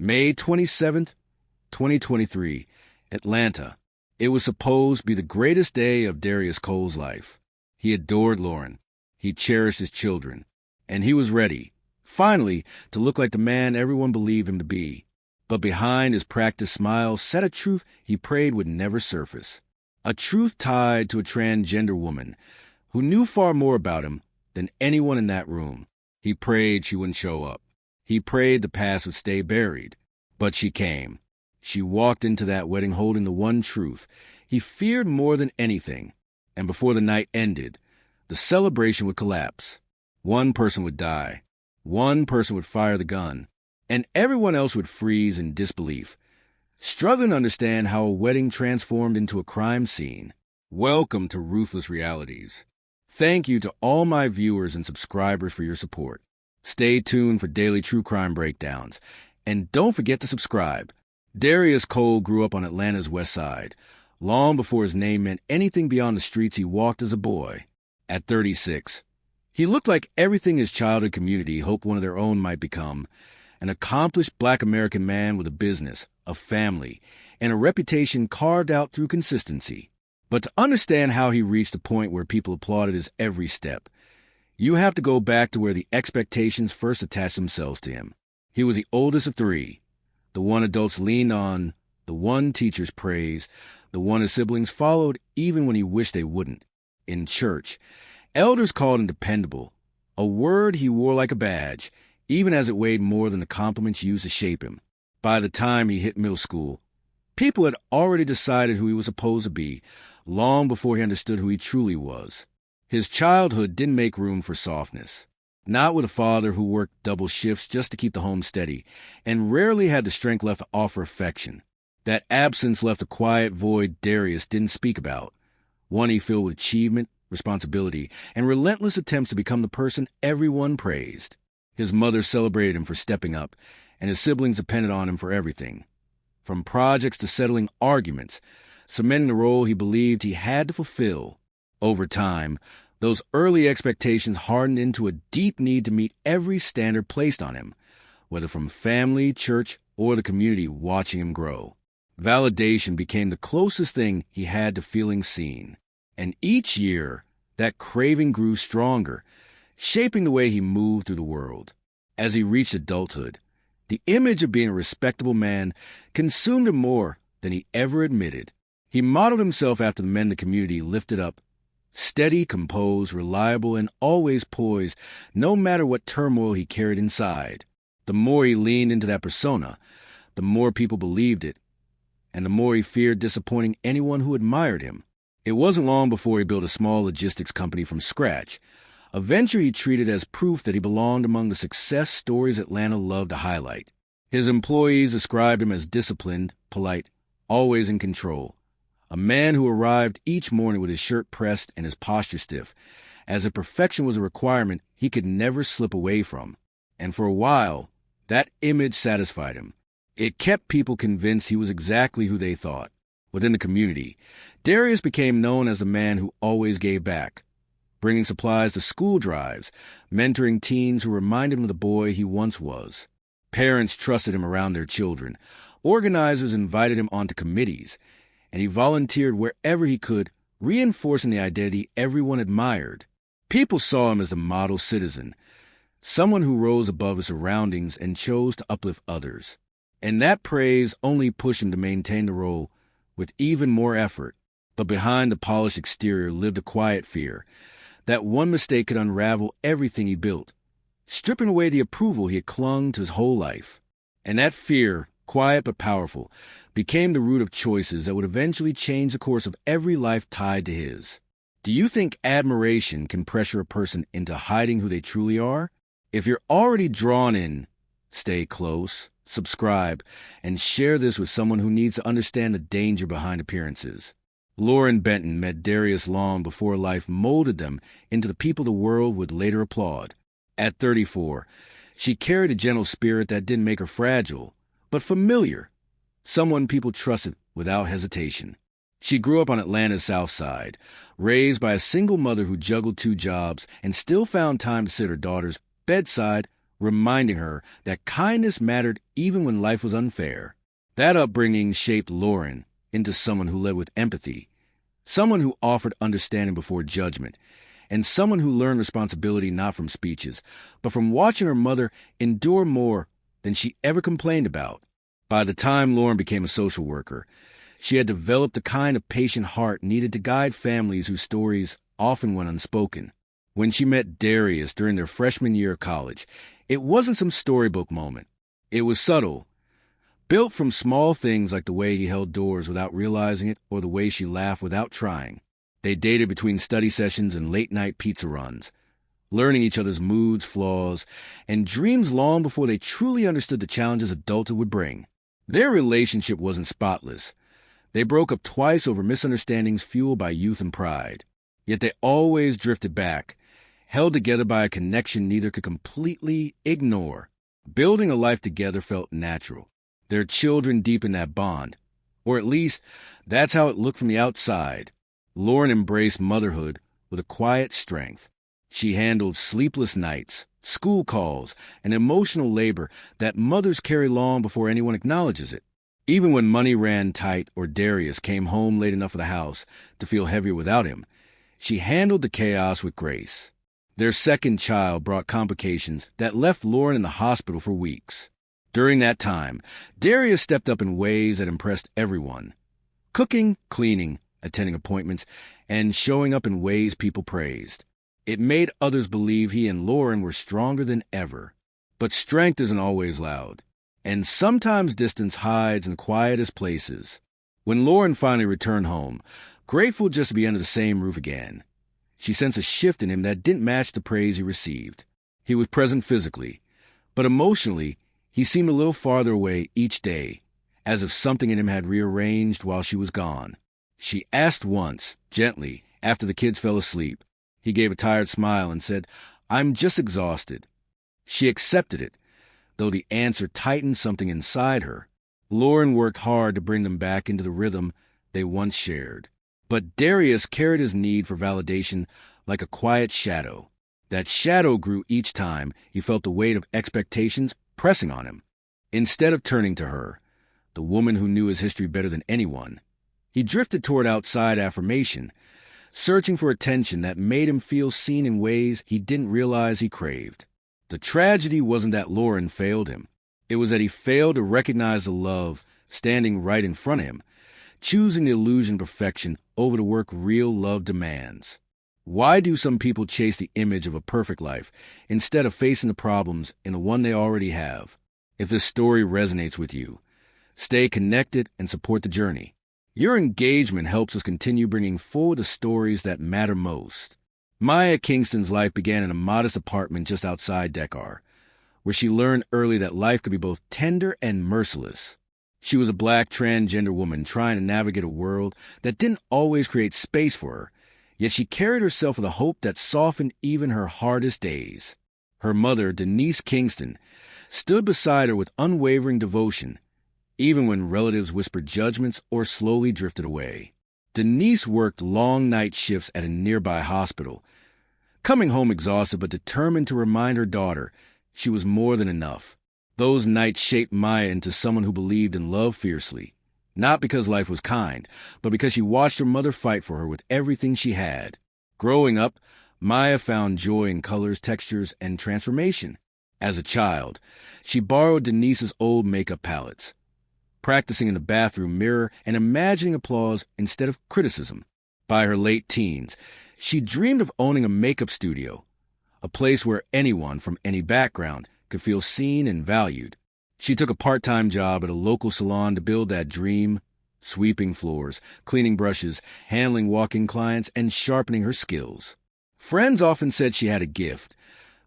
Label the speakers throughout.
Speaker 1: May 27th, 2023, Atlanta. It was supposed to be the greatest day of Darius Cole's life. He adored Lauren. He cherished his children. And he was ready, finally, to look like the man everyone believed him to be. But behind his practiced smile sat a truth he prayed would never surface. A truth tied to a transgender woman who knew far more about him than anyone in that room. He prayed she wouldn't show up. He prayed the past would stay buried. But she came. She walked into that wedding holding the one truth he feared more than anything. And before the night ended, the celebration would collapse. One person would die. One person would fire the gun. And everyone else would freeze in disbelief, struggling to understand how a wedding transformed into a crime scene. Welcome to Ruthless Realities. Thank you to all my viewers and subscribers for your support. Stay tuned for daily true crime breakdowns. And don't forget to subscribe. Darius Cole grew up on Atlanta's West Side, long before his name meant anything beyond the streets he walked as a boy. At 36, he looked like everything his childhood community hoped one of their own might become: an accomplished Black American man with a business, a family, and a reputation carved out through consistency. But to understand how he reached a point where people applauded his every step, you have to go back to where the expectations first attached themselves to him. He was the oldest of three, the one adults leaned on, the one teachers praised, the one his siblings followed even when he wished they wouldn't. In church, elders called him dependable, a word he wore like a badge, even as it weighed more than the compliments used to shape him. By the time he hit middle school, people had already decided who he was supposed to be, long before he understood who he truly was. His childhood didn't make room for softness. Not with a father who worked double shifts just to keep the home steady, and rarely had the strength left to offer affection. That absence left a quiet void Darius didn't speak about, one he filled with achievement, responsibility, and relentless attempts to become the person everyone praised. His mother celebrated him for stepping up, and his siblings depended on him for everything. From projects to settling arguments, cementing the role he believed he had to fulfill. Over time, those early expectations hardened into a deep need to meet every standard placed on him, whether from family, church, or the community watching him grow. Validation became the closest thing he had to feeling seen. And each year, that craving grew stronger, shaping the way he moved through the world. As he reached adulthood, the image of being a respectable man consumed him more than he ever admitted. He modeled himself after the men the community lifted up: steady, composed, reliable, and always poised, no matter what turmoil he carried inside. The more he leaned into that persona, the more people believed it, and the more he feared disappointing anyone who admired him. It wasn't long before he built a small logistics company from scratch, a venture he treated as proof that he belonged among the success stories Atlanta loved to highlight. His employees described him as disciplined, polite, always in control. A man who arrived each morning with his shirt pressed and his posture stiff, as if perfection was a requirement he could never slip away from. And for a while, that image satisfied him. It kept people convinced he was exactly who they thought. Within the community, Darius became known as a man who always gave back, bringing supplies to school drives, mentoring teens who reminded him of the boy he once was. Parents trusted him around their children. Organizers invited him onto committees, and he volunteered wherever he could, reinforcing the identity everyone admired. People saw him as a model citizen, someone who rose above his surroundings and chose to uplift others. And that praise only pushed him to maintain the role with even more effort. But behind the polished exterior lived a quiet fear that one mistake could unravel everything he built, stripping away the approval he had clung to his whole life. And that fear, quiet but powerful, became the root of choices that would eventually change the course of every life tied to his. Do you think admiration can pressure a person into hiding who they truly are? If you're already drawn in, stay close, subscribe, and share this with someone who needs to understand the danger behind appearances. Lauren Benton met Darius long before life molded them into the people the world would later applaud. At 34, she carried a gentle spirit that didn't make her fragile, but familiar, someone people trusted without hesitation. She grew up on Atlanta's South Side, raised by a single mother who juggled 2 jobs and still found time to sit at her daughter's bedside reminding her that kindness mattered even when life was unfair. That upbringing shaped Lauren into someone who led with empathy, someone who offered understanding before judgment, and someone who learned responsibility not from speeches, but from watching her mother endure more than she ever complained about. By the time Lauren became a social worker, she had developed the kind of patient heart needed to guide families whose stories often went unspoken. When she met Darius during their freshman year of college, it wasn't some storybook moment. It was subtle, built from small things like the way he held doors without realizing it or the way she laughed without trying. They dated between study sessions and late-night pizza runs, learning each other's moods, flaws, and dreams long before they truly understood the challenges adulthood would bring. Their relationship wasn't spotless. They broke up twice over misunderstandings fueled by youth and pride. Yet they always drifted back, held together by a connection neither could completely ignore. Building a life together felt natural. Their children deepened that bond, or at least that's how it looked from the outside. Lauren embraced motherhood with a quiet strength. She handled sleepless nights, school calls, and emotional labor that mothers carry long before anyone acknowledges it. Even when money ran tight or Darius came home late enough for the house to feel heavier without him, she handled the chaos with grace. Their second child brought complications that left Lauren in the hospital for weeks. During that time, Darius stepped up in ways that impressed everyone. Cooking, cleaning, attending appointments, and showing up in ways people praised. It made others believe he and Lauren were stronger than ever. But strength isn't always loud, and sometimes distance hides in the quietest places. When Lauren finally returned home, grateful just to be under the same roof again, she sensed a shift in him that didn't match the praise he received. He was present physically, but emotionally, he seemed a little farther away each day, as if something in him had rearranged while she was gone. She asked once, gently, after the kids fell asleep. He gave a tired smile and said, "I'm just exhausted." She accepted it, though the answer tightened something inside her. Lauren worked hard to bring them back into the rhythm they once shared. But Darius carried his need for validation like a quiet shadow. That shadow grew each time he felt the weight of expectations pressing on him. Instead of turning to her, the woman who knew his history better than anyone, he drifted toward outside affirmation, searching for attention that made him feel seen in ways he didn't realize he craved. The tragedy wasn't that Lauren failed him. It was that he failed to recognize the love standing right in front of him, choosing the illusion of perfection over the work real love demands. Why do some people chase the image of a perfect life instead of facing the problems in the one they already have? If this story resonates with you, stay connected and support the journey. Your engagement helps us continue bringing forward the stories that matter most. Maya Kingston's life began in a modest apartment just outside Dakar, where she learned early that life could be both tender and merciless. She was a black transgender woman trying to navigate a world that didn't always create space for her, yet she carried herself with a hope that softened even her hardest days. Her mother, Darius Kingston, stood beside her with unwavering devotion, even when relatives whispered judgments or slowly drifted away. Denise worked long night shifts at a nearby hospital, coming home exhausted but determined to remind her daughter she was more than enough. Those nights shaped Maya into someone who believed in love fiercely, not because life was kind, but because she watched her mother fight for her with everything she had. Growing up, Maya found joy in colors, textures, and transformation. As a child, she borrowed Denise's old makeup palettes, practicing in the bathroom mirror and imagining applause instead of criticism. By her late teens, she dreamed of owning a makeup studio, a place where anyone from any background could feel seen and valued. She took a part-time job at a local salon to build that dream, sweeping floors, cleaning brushes, handling walk-in clients, and sharpening her skills. Friends often said she had a gift,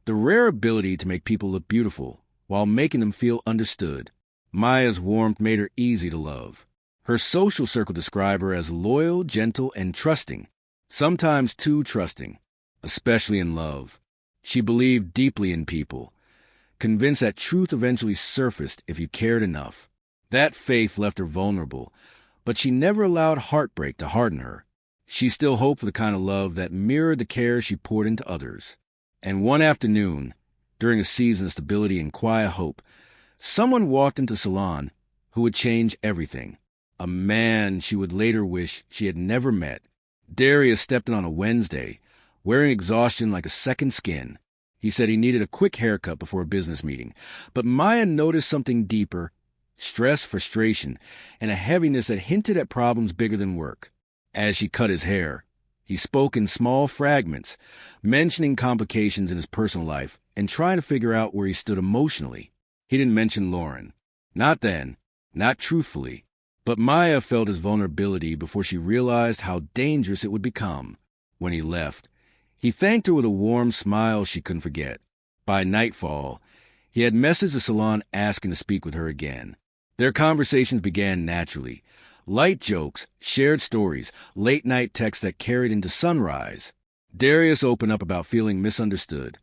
Speaker 1: the rare ability to make people look beautiful while making them feel understood. Maya's warmth made her easy to love. Her social circle described her as loyal, gentle, and trusting, sometimes too trusting, especially in love. She believed deeply in people, convinced that truth eventually surfaced if you cared enough. That faith left her vulnerable, but she never allowed heartbreak to harden her. She still hoped for the kind of love that mirrored the care she poured into others. And one afternoon, during a season of stability and quiet hope, someone walked into the salon who would change everything. A man she would later wish she had never met. Darius stepped in on a Wednesday, wearing exhaustion like a second skin. He said he needed a quick haircut before a business meeting, but Maya noticed something deeper: stress, frustration, and a heaviness that hinted at problems bigger than work. As she cut his hair, he spoke in small fragments, mentioning complications in his personal life and trying to figure out where he stood emotionally. He didn't mention Lauren. Not then, not truthfully. But Maya felt his vulnerability before she realized how dangerous it would become. When he left, he thanked her with a warm smile she couldn't forget. By nightfall, he had messaged the salon asking to speak with her again. Their conversations began naturally. Light jokes, shared stories, late-night texts that carried into sunrise. Darius opened up about feeling misunderstood,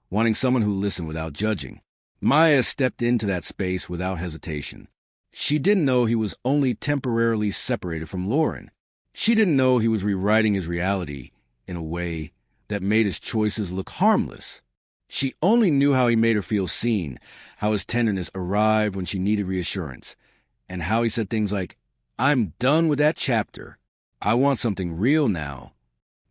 Speaker 1: wanting someone who listened without judging. Maya stepped into that space without hesitation. She didn't know he was only temporarily separated from Lauren. She didn't know he was rewriting his reality in a way that made his choices look harmless. She only knew how he made her feel seen, how his tenderness arrived when she needed reassurance, and how he said things like, "I'm done with that chapter. I want something real now."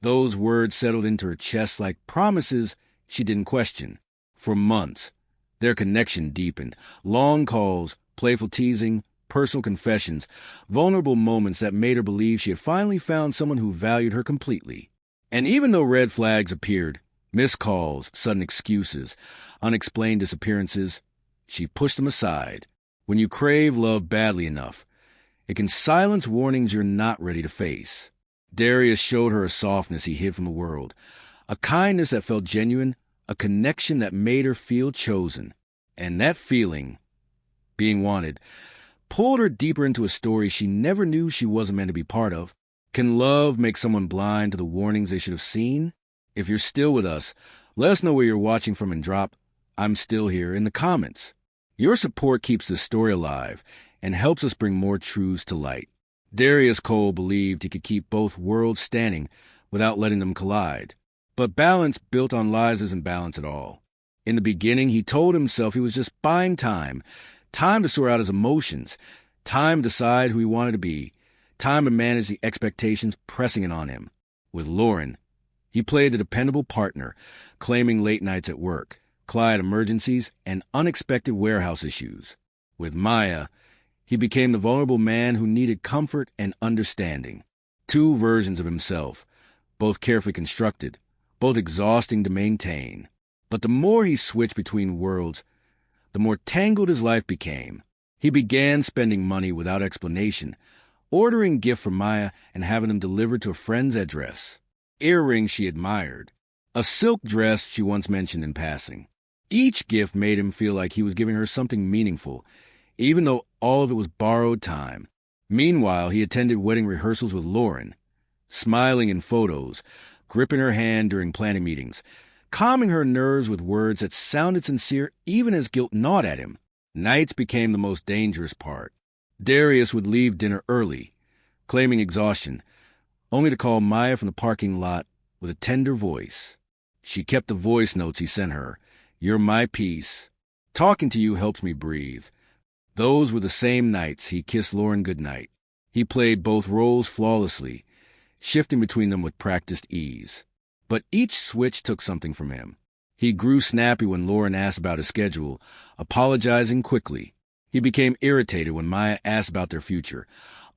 Speaker 1: Those words settled into her chest like promises she didn't question. For months, their connection deepened. Long calls, playful teasing, personal confessions, vulnerable moments that made her believe she had finally found someone who valued her completely. And even though red flags appeared, missed calls, sudden excuses, unexplained disappearances, she pushed them aside. When you crave love badly enough, it can silence warnings you're not ready to face. Darius showed her a softness he hid from the world, a kindness that felt genuine, a connection that made her feel chosen. And that feeling, being wanted, pulled her deeper into a story she never knew she wasn't meant to be part of. Can love make someone blind to the warnings they should have seen? If you're still with us, let us know where you're watching from and drop "I'm still here" in the comments. Your support keeps this story alive and helps us bring more truths to light. Darius Cole believed he could keep both worlds standing without letting them collide. But balance built on lies isn't balance at all. In the beginning, he told himself he was just buying time to sort out his emotions, time to decide who he wanted to be, time to manage the expectations pressing in on him. With Lauren, he played a dependable partner, claiming late nights at work, client emergencies, and unexpected warehouse issues. With Maya, he became the vulnerable man who needed comfort and understanding. Two versions of himself, both carefully constructed, both exhausting to maintain. But the more he switched between worlds, the more tangled his life became. He began spending money without explanation, ordering gifts for Maya and having them delivered to a friend's address. Earrings she admired, a silk dress she once mentioned in passing. Each gift made him feel like he was giving her something meaningful, even though all of it was borrowed time. Meanwhile, he attended wedding rehearsals with Lauren, smiling in photos, gripping her hand during planning meetings, calming her nerves with words that sounded sincere even as guilt gnawed at him. Nights became the most dangerous part. Darius would leave dinner early, claiming exhaustion, only to call Maya from the parking lot with a tender voice. She kept the voice notes he sent her. "You're my peace. Talking to you helps me breathe." Those were the same nights he kissed Lauren goodnight. He played both roles flawlessly, shifting between them with practiced ease. But each switch took something from him. He grew snappy when Lauren asked about his schedule, apologizing quickly. He became irritated when Maya asked about their future,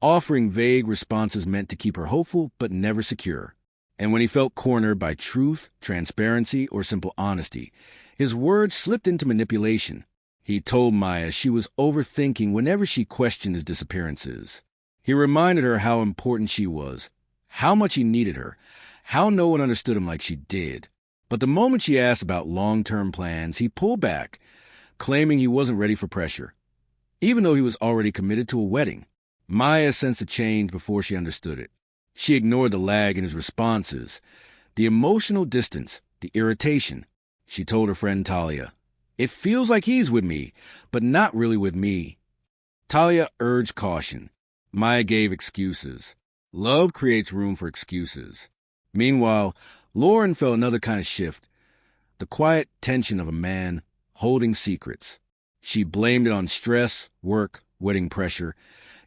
Speaker 1: offering vague responses meant to keep her hopeful but never secure. And when he felt cornered by truth, transparency, or simple honesty, his words slipped into manipulation. He told Maya she was overthinking whenever she questioned his disappearances. He reminded her how important she was, how much he needed her, how no one understood him like she did. But the moment she asked about long-term plans, he pulled back, claiming he wasn't ready for pressure, even though he was already committed to a wedding. Maya sensed a change before she understood it. She ignored the lag in his responses, the emotional distance, the irritation. She told her friend Talia, "It feels like he's with me, but not really with me." Talia urged caution. Maya gave excuses. Love creates room for excuses. Meanwhile, Lauren felt another kind of shift, the quiet tension of a man holding secrets. She blamed it on stress, work, wedding pressure,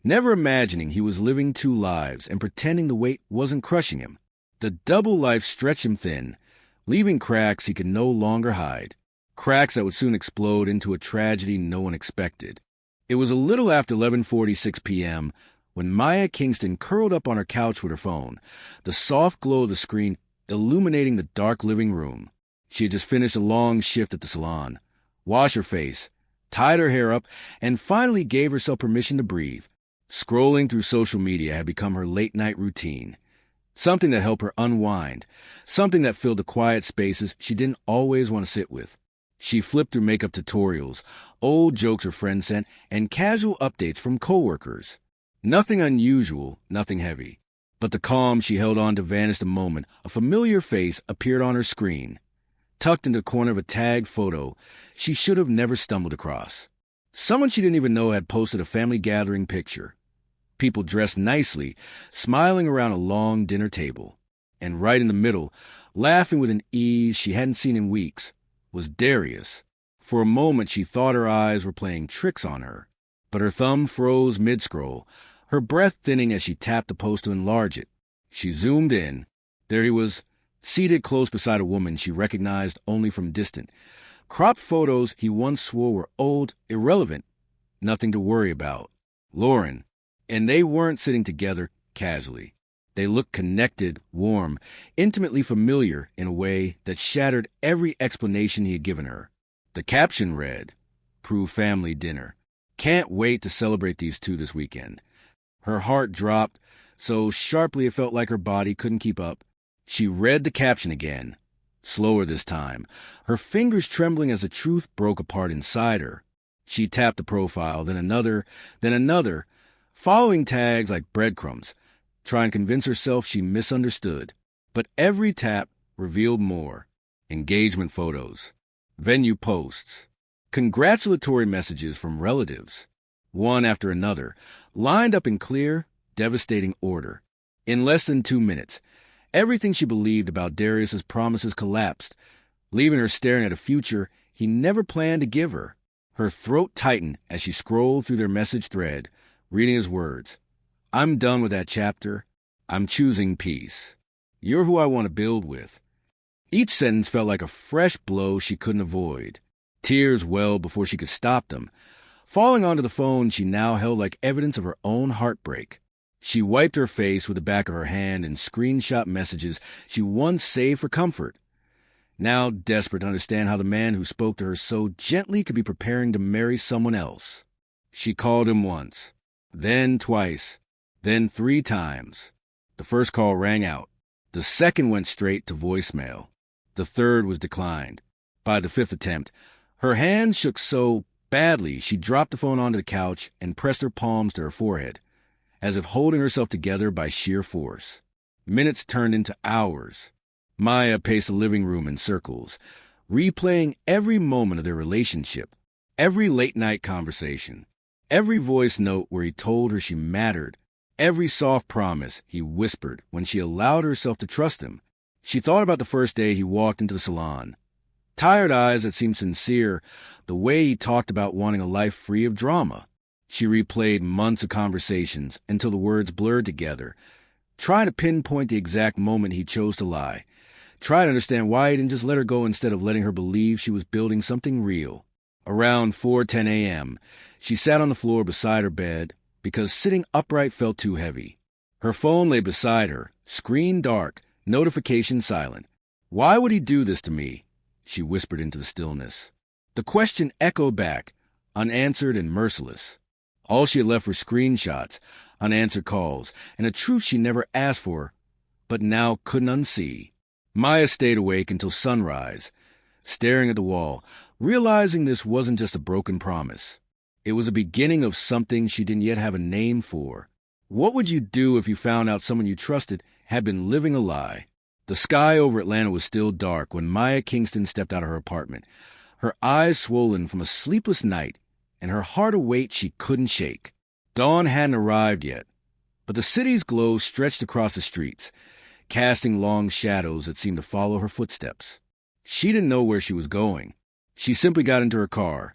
Speaker 1: never imagining he was living two lives and pretending the weight wasn't crushing him. The double life stretched him thin, leaving cracks he could no longer hide, cracks that would soon explode into a tragedy no one expected. It was a little after 11:46 p.m. when Maya Kingston curled up on her couch with her phone, the soft glow of the screen illuminating the dark living room. She had just finished a long shift at the salon, washed her face, tied her hair up, and finally gave herself permission to breathe. Scrolling through social media had become her late-night routine, something that helped her unwind, something that filled the quiet spaces she didn't always want to sit with. She flipped through makeup tutorials, old jokes her friends sent, and casual updates from coworkers. Nothing unusual, nothing heavy. But the calm she held on to vanished the moment a familiar face appeared on her screen, tucked into the corner of a tagged photo she should have never stumbled across. Someone she didn't even know had posted a family gathering picture. People dressed nicely, smiling around a long dinner table. And right in the middle, laughing with an ease she hadn't seen in weeks, was Darius. For a moment she thought her eyes were playing tricks on her, but her thumb froze mid-scroll, her breath thinning as she tapped the post to enlarge it. She zoomed in. There he was, seated close beside a woman she recognized only from distant. Cropped photos he once swore were old, irrelevant, nothing to worry about. Lauren. And they weren't sitting together casually. They looked connected, warm, intimately familiar in a way that shattered every explanation he had given her. The caption read, "Prue family dinner. Can't wait to celebrate these two this weekend." Her heart dropped so sharply it felt like her body couldn't keep up. She read the caption again, slower this time, her fingers trembling as the truth broke apart inside her. She tapped the profile, then another, following tags like breadcrumbs, trying to convince herself she misunderstood. But every tap revealed more. Engagement photos, venue posts, congratulatory messages from relatives, one after another, lined up in clear, devastating order. In less than 2 minutes, everything she believed about Darius's promises collapsed, leaving her staring at a future he never planned to give her. Her throat tightened as she scrolled through their message thread, reading his words. "I'm done with that chapter. I'm choosing peace. You're who I want to build with." Each sentence felt like a fresh blow she couldn't avoid. Tears welled before she could stop them. Falling onto the phone she now held like evidence of her own heartbreak. She wiped her face with the back of her hand and screenshot messages she once saved for comfort. Now desperate to understand how the man who spoke to her so gently could be preparing to marry someone else. She called him once, then twice, then 3 times. The first call rang out. The second went straight to voicemail. The third was declined. By the 5th attempt, her hand shook so badly she dropped the phone onto the couch and pressed her palms to her forehead, as if holding herself together by sheer force. Minutes turned into hours. Maya paced the living room in circles, replaying every moment of their relationship, every late-night conversation, every voice note where he told her she mattered, every soft promise he whispered when she allowed herself to trust him. She thought about the first day he walked into the salon. Tired eyes that seemed sincere, the way he talked about wanting a life free of drama. She replayed months of conversations until the words blurred together, trying to pinpoint the exact moment he chose to lie, trying to understand why he didn't just let her go instead of letting her believe she was building something real. Around 4:10 a.m., she sat on the floor beside her bed because sitting upright felt too heavy. Her phone lay beside her, screen dark, notification silent. "Why would he do this to me?" she whispered into the stillness. The question echoed back, unanswered and merciless. All she had left were screenshots, unanswered calls, and a truth she never asked for, but now couldn't unsee. Maya stayed awake until sunrise, staring at the wall, realizing this wasn't just a broken promise. It was a beginning of something she didn't yet have a name for. What would you do if you found out someone you trusted had been living a lie? The sky over Atlanta was still dark when Maya Kingston stepped out of her apartment, her eyes swollen from a sleepless night and her heart a weight she couldn't shake. Dawn hadn't arrived yet, but the city's glow stretched across the streets, casting long shadows that seemed to follow her footsteps. She didn't know where she was going. She simply got into her car,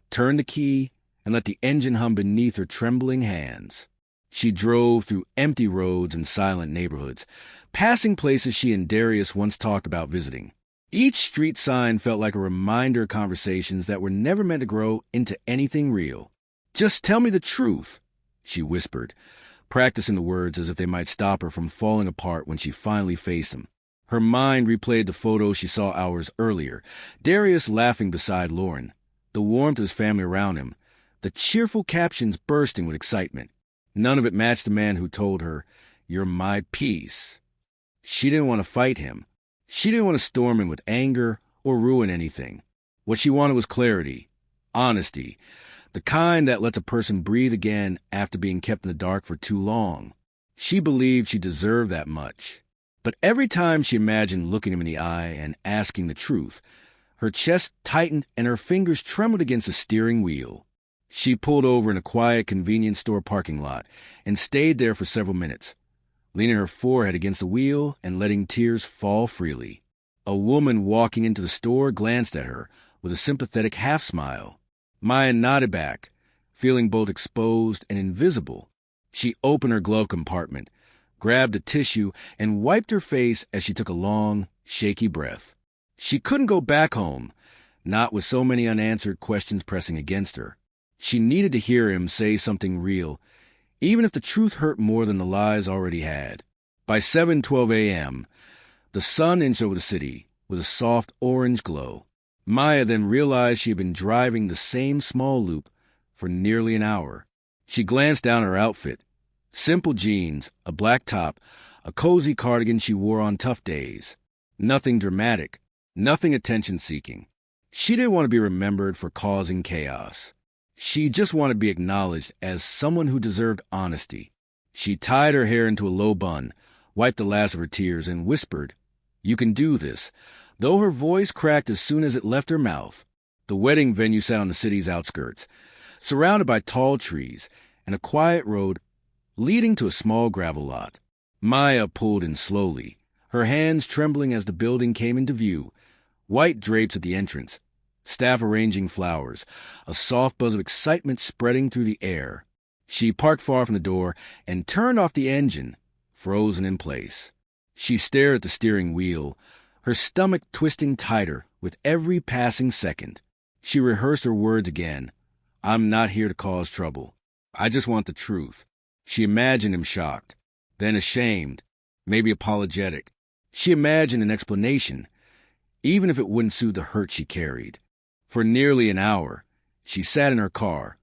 Speaker 1: turned the key, and let the engine hum beneath her trembling hands. She drove through empty roads and silent neighborhoods, passing places she and Darius once talked about visiting. Each street sign felt like a reminder of conversations that were never meant to grow into anything real. "Just tell me the truth," she whispered, practicing the words as if they might stop her from falling apart when she finally faced him. Her mind replayed the photos she saw hours earlier, Darius laughing beside Lauren, the warmth of his family around him, the cheerful captions bursting with excitement. None of it matched the man who told her, "You're my peace." She didn't want to fight him. She didn't want to storm him with anger or ruin anything. What she wanted was clarity, honesty, the kind that lets a person breathe again after being kept in the dark for too long. She believed she deserved that much. But every time she imagined looking him in the eye and asking the truth, her chest tightened and her fingers trembled against the steering wheel. She pulled over in a quiet convenience store parking lot and stayed there for several minutes, leaning her forehead against the wheel and letting tears fall freely. A woman walking into the store glanced at her with a sympathetic half-smile. Maya nodded back, feeling both exposed and invisible. She opened her glove compartment, grabbed a tissue, and wiped her face as she took a long, shaky breath. She couldn't go back home, not with so many unanswered questions pressing against her. She needed to hear him say something real, even if the truth hurt more than the lies already had. By 7:12 a.m., the sun inched over the city with a soft orange glow. Maya then realized she had been driving the same small loop for nearly an hour. She glanced down at her outfit. Simple jeans, a black top, a cozy cardigan she wore on tough days. Nothing dramatic, nothing attention-seeking. She didn't want to be remembered for causing chaos. She just wanted to be acknowledged as someone who deserved honesty. She tied her hair into a low bun, wiped the last of her tears, and whispered, "You can do this," though her voice cracked as soon as it left her mouth. The wedding venue sat on the city's outskirts, surrounded by tall trees and a quiet road leading to a small gravel lot. Maya pulled in slowly, her hands trembling as the building came into view, white drapes at the entrance, staff arranging flowers, a soft buzz of excitement spreading through the air. She parked far from the door and turned off the engine, frozen in place. She stared at the steering wheel, her stomach twisting tighter with every passing second. She rehearsed her words again. "I'm not here to cause trouble. I just want the truth." She imagined him shocked, then ashamed, maybe apologetic. She imagined an explanation, even if it wouldn't soothe the hurt she carried. For nearly an hour, she sat in her car,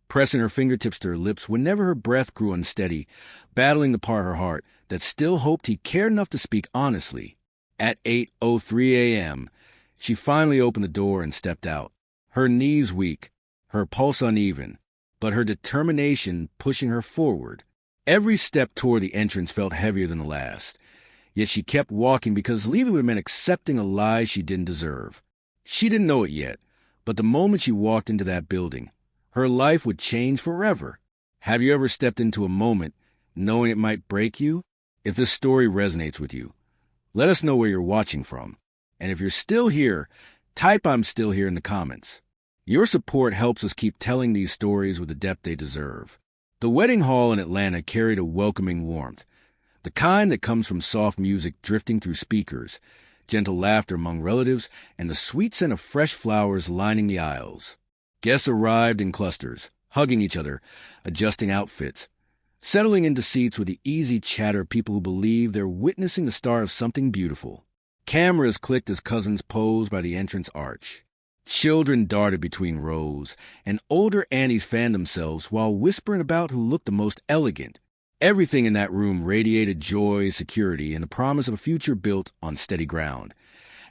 Speaker 1: pressing her fingertips to her lips whenever her breath grew unsteady, battling the part of her heart that still hoped he cared enough to speak honestly. At 8:03 a.m., she finally opened the door and stepped out, her knees weak, her pulse uneven, but her determination pushing her forward. Every step toward the entrance felt heavier than the last, yet she kept walking because leaving would have meant accepting a lie she didn't deserve. She didn't know it yet, but the moment she walked into that building, her life would change forever. Have you ever stepped into a moment knowing it might break you? If this story resonates with you, let us know where you're watching from. And if you're still here, type "I'm still here" in the comments. Your support helps us keep telling these stories with the depth they deserve. The wedding hall in Atlanta carried a welcoming warmth, the kind that comes from soft music drifting through speakers, gentle laughter among relatives, and the sweet scent of fresh flowers lining the aisles. Guests arrived in clusters, hugging each other, adjusting outfits, settling into seats with the easy chatter of people who believe they're witnessing the start of something beautiful. Cameras clicked as cousins posed by the entrance arch. Children darted between rows, and older aunties fanned themselves while whispering about who looked the most elegant. Everything in that room radiated joy, security, and the promise of a future built on steady ground,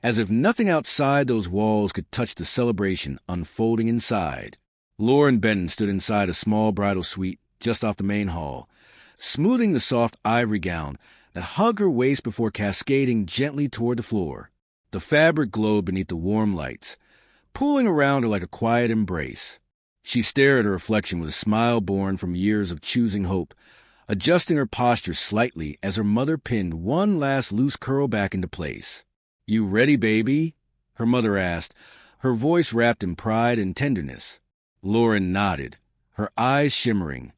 Speaker 1: as if nothing outside those walls could touch the celebration unfolding inside. Lauren Benton stood inside a small bridal suite just off the main hall, smoothing the soft ivory gown that hugged her waist before cascading gently toward the floor. The fabric glowed beneath the warm lights, pulling around her like a quiet embrace. She stared at her reflection with a smile born from years of choosing hope, adjusting her posture slightly as her mother pinned one last loose curl back into place. "You ready, baby?" her mother asked, her voice wrapped in pride and tenderness. Lauren nodded, her eyes shimmering,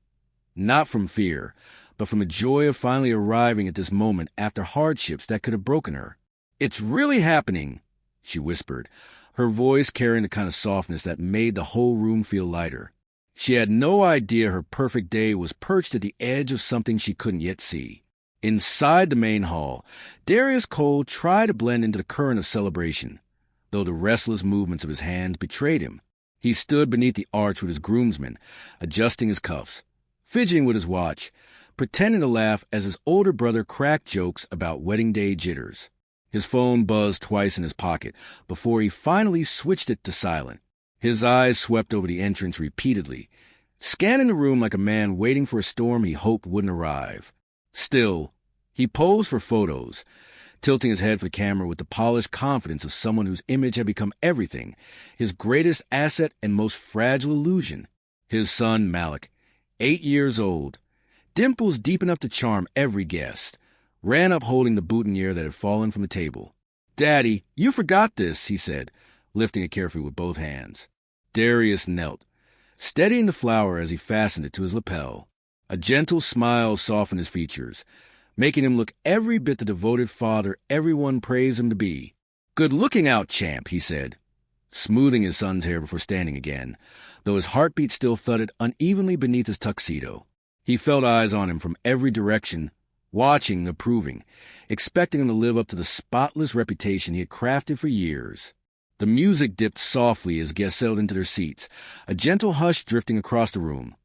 Speaker 1: not from fear, but from the joy of finally arriving at this moment after hardships that could have broken her. "It's really happening," she whispered, her voice carrying the kind of softness that made the whole room feel lighter. She had no idea her perfect day was perched at the edge of something she couldn't yet see. Inside the main hall, Darius Cole tried to blend into the current of celebration, though the restless movements of his hands betrayed him. He stood beneath the arch with his groomsmen, adjusting his cuffs, fidgeting with his watch, pretending to laugh as his older brother cracked jokes about wedding day jitters. His phone buzzed twice in his pocket before he finally switched it to silent. His eyes swept over the entrance repeatedly, scanning the room like a man waiting for a storm he hoped wouldn't arrive. Still, he posed for photos, tilting his head for the camera with the polished confidence of someone whose image had become everything, his greatest asset and most fragile illusion. His son, Malik, 8 years old, dimples deep enough to charm every guest, ran up holding the boutonniere that had fallen from the table. "Daddy, you forgot this," he said, lifting it carefully with both hands. Darius knelt, steadying the flower as he fastened it to his lapel. A gentle smile softened his features, making him look every bit the devoted father everyone praised him to be. "Good looking out, champ," he said, smoothing his son's hair before standing again, though his heartbeat still thudded unevenly beneath his tuxedo. He felt eyes on him from every direction, watching, approving, expecting him to live up to the spotless reputation he had crafted for years. The music dipped softly as guests settled into their seats, a gentle hush drifting across the room,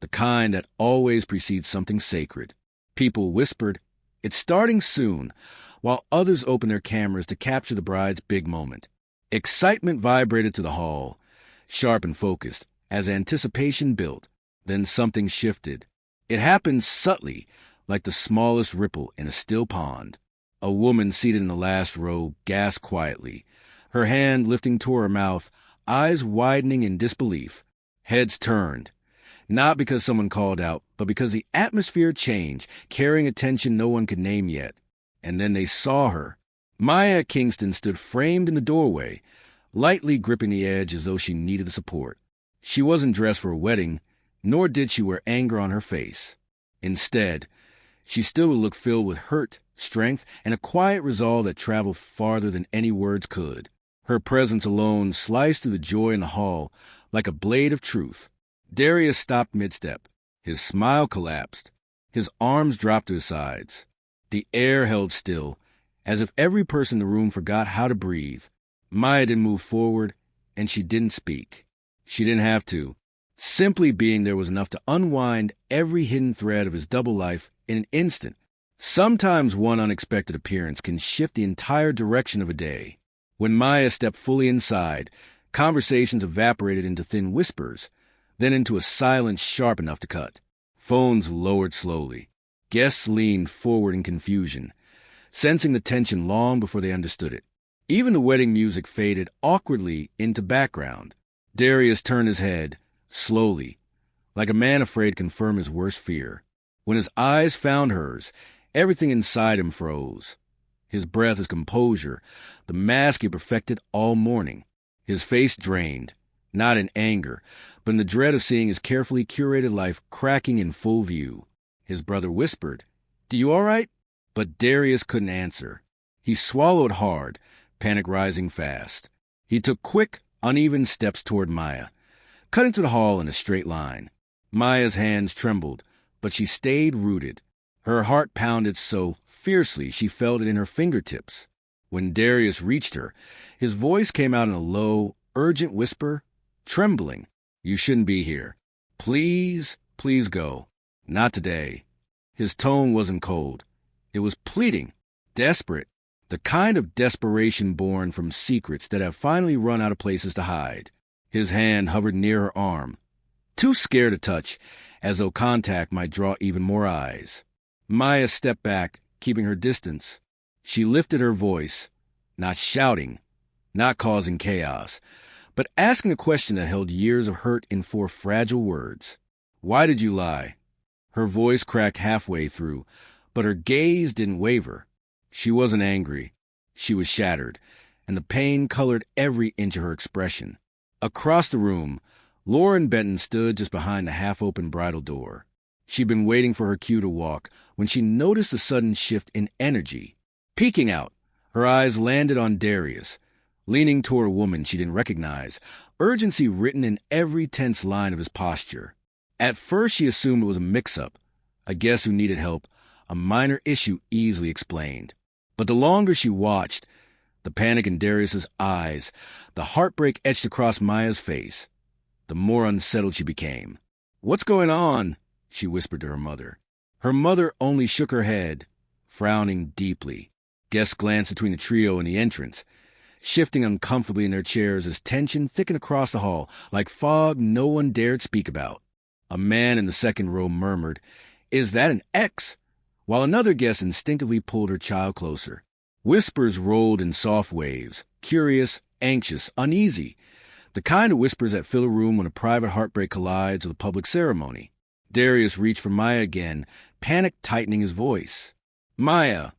Speaker 1: the kind that always precedes something sacred. People whispered, "It's starting soon," while others opened their cameras to capture the bride's big moment. Excitement vibrated to the hall, sharp and focused, as anticipation built. Then something shifted. It happened subtly, like the smallest ripple in a still pond. A woman seated in the last row gasped quietly, her hand lifting toward her mouth, eyes widening in disbelief. Heads turned, not because someone called out, but because the atmosphere changed, carrying a tension no one could name yet. And then they saw her. Maya Kingston stood framed in the doorway, lightly gripping the edge as though she needed the support. She wasn't dressed for a wedding, nor did she wear anger on her face. Instead, she still looked filled with hurt, strength, and a quiet resolve that traveled farther than any words could. Her presence alone sliced through the joy in the hall like a blade of truth. Darius stopped mid-step. His smile collapsed. His arms dropped to his sides. The air held still, as if every person in the room forgot how to breathe. Maya didn't move forward, and she didn't speak. She didn't have to. Simply being there was enough to unwind every hidden thread of his double life in an instant. Sometimes one unexpected appearance can shift the entire direction of a day. When Maya stepped fully inside, conversations evaporated into thin whispers, then into a silence sharp enough to cut. Phones lowered slowly. Guests leaned forward in confusion, sensing the tension long before they understood it. Even the wedding music faded awkwardly into background. Darius turned his head, slowly, like a man afraid to confirm his worst fear. When his eyes found hers, everything inside him froze. His breath, his composure, the mask he perfected all morning. His face drained, not in anger, but in the dread of seeing his carefully curated life cracking in full view. His brother whispered, "Do you all right?" But Darius couldn't answer. He swallowed hard, panic rising fast. He took quick, uneven steps toward Maya, cutting through the hall in a straight line. Maya's hands trembled, but she stayed rooted. Her heart pounded so fiercely she felt it in her fingertips. When Darius reached her, his voice came out in a low, urgent whisper, trembling. "You shouldn't be here. Please, please go. Not today." His tone wasn't cold. It was pleading, desperate, the kind of desperation born from secrets that have finally run out of places to hide. His hand hovered near her arm, too scared to touch, as though contact might draw even more eyes. Maya stepped back, keeping her distance. She lifted her voice, not shouting, not causing chaos, but asking a question that held years of hurt in 4 fragile words. "Why did you lie?" Her voice cracked halfway through, but her gaze didn't waver. She wasn't angry. She was shattered, and the pain colored every inch of her expression. Across the room, Lauren Benton stood just behind the half-open bridal door. She'd been waiting for her cue to walk when she noticed a sudden shift in energy. Peeking out, her eyes landed on Darius, leaning toward a woman she didn't recognize, urgency written in every tense line of his posture. At first she assumed it was a mix-up, a guest who needed help, a minor issue easily explained. But the longer she watched, the panic in Darius's eyes, the heartbreak etched across Maya's face, the more unsettled she became. "What's going on?" she whispered to her mother. Her mother only shook her head, frowning deeply. Guests glanced between the trio and the entrance, shifting uncomfortably in their chairs as tension thickened across the hall like fog no one dared speak about. A man in the second row murmured, "Is that an X?" while another guest instinctively pulled her child closer. Whispers rolled in soft waves, curious, anxious, uneasy, the kind of whispers that fill a room when a private heartbreak collides with a public ceremony. Darius reached for Maya again, panic tightening his voice. "Maya,